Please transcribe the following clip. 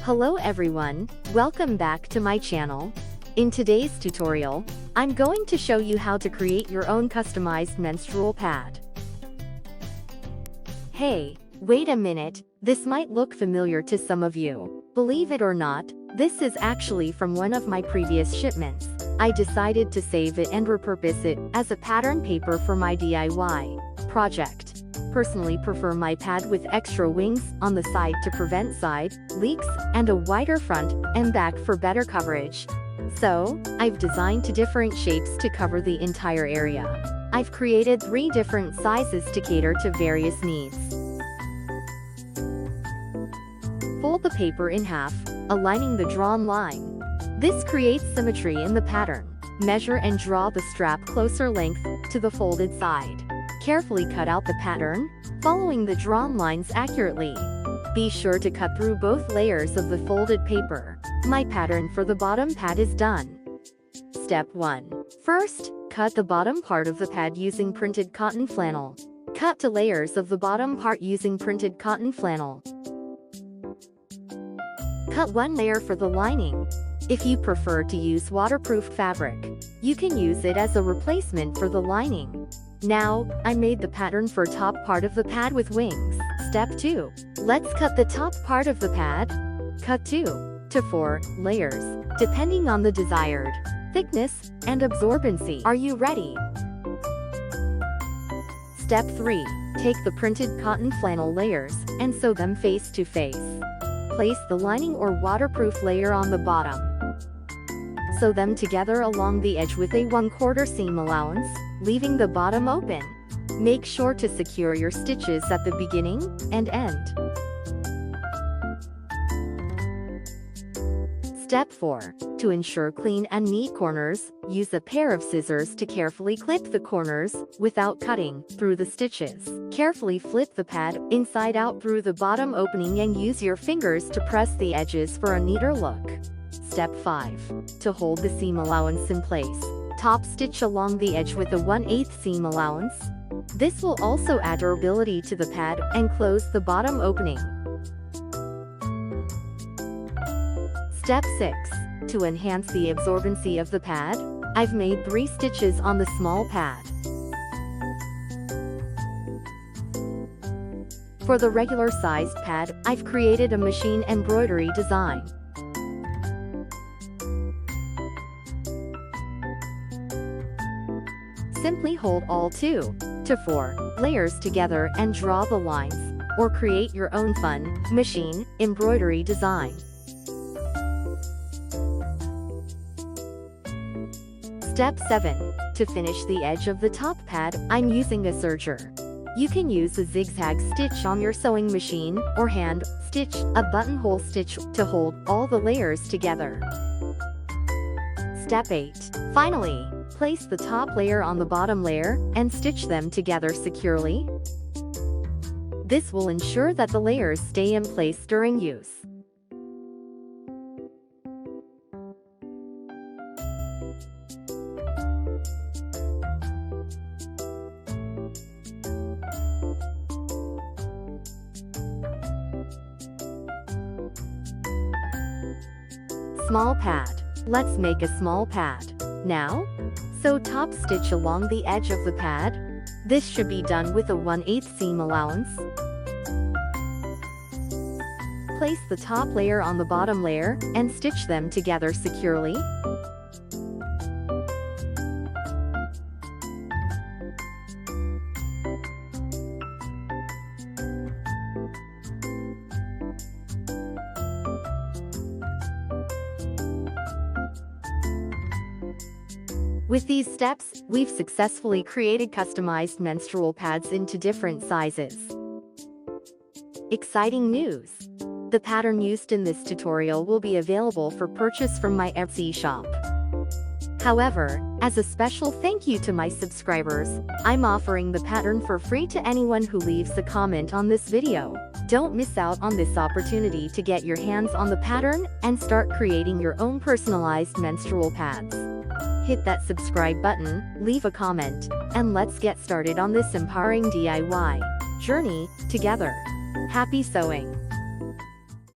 Hello everyone, welcome back to my channel. In today's tutorial, I'm going to show you how to create your own customized menstrual pad. Hey, wait a minute, this might look familiar to some of you. Believe it or not, this is actually from one of my previous shipments. I decided to save it and repurpose it as a pattern paper for my DIY project. Personally prefer my pad with extra wings on the side to prevent side leaks and a wider front and back for better coverage. So, I've designed two different shapes to cover the entire area. I've created 3 different sizes to cater to various needs. Fold the paper in half, aligning the drawn line. This creates symmetry in the pattern. Measure and draw the strap closer length to the folded side. Carefully cut out the pattern, following the drawn lines accurately. Be sure to cut through both layers of the folded paper. My pattern for the bottom pad is done. Step 1. First, cut the bottom part of the pad using printed cotton flannel. Cut 2 layers of the bottom part using printed cotton flannel. Cut 1 layer for the lining. If you prefer to use waterproof fabric, you can use it as a replacement for the lining. Now, I made the pattern for top part of the pad with wings. Step 2. Let's cut the top part of the pad. Cut 2 to 4 layers, depending on the desired thickness and absorbency. Are you ready? Step 3. Take the printed cotton flannel layers and sew them face to face. Place the lining or waterproof layer on the bottom. Sew them together along the edge with a 1/4 seam allowance, leaving the bottom open. Make sure to secure your stitches at the beginning and end. Step 4. To ensure clean and neat corners, use a pair of scissors to carefully clip the corners without cutting through the stitches. Carefully flip the pad inside out through the bottom opening and use your fingers to press the edges for a neater look. Step 5. To hold the seam allowance in place, top stitch along the edge with a 1/8 seam allowance. This will also add durability to the pad and close the bottom opening. Step 6. To enhance the absorbency of the pad, I've made 3 stitches on the small pad. For the regular sized pad, I've created a machine embroidery design. Simply hold all 2 to 4 layers together and draw the lines, or create your own fun machine embroidery design. Step 7. To finish the edge of the top pad, I'm using a serger. You can use a zigzag stitch on your sewing machine or hand stitch a buttonhole stitch to hold all the layers together. Step 8. Finally, place the top layer on the bottom layer and stitch them together securely. This will ensure that the layers stay in place during use. Small pad. Let's make a small pad. Now, sew top stitch along the edge of the pad. This should be done with a 1/8 seam allowance. Place the top layer on the bottom layer and stitch them together securely. With these steps, we've successfully created customized menstrual pads into different sizes. Exciting news! The pattern used in this tutorial will be available for purchase from my Etsy shop. However, as a special thank you to my subscribers, I'm offering the pattern for free to anyone who leaves a comment on this video. Don't miss out on this opportunity to get your hands on the pattern and start creating your own personalized menstrual pads. Hit that subscribe button, leave a comment, and let's get started on this empowering DIY journey together. Happy sewing!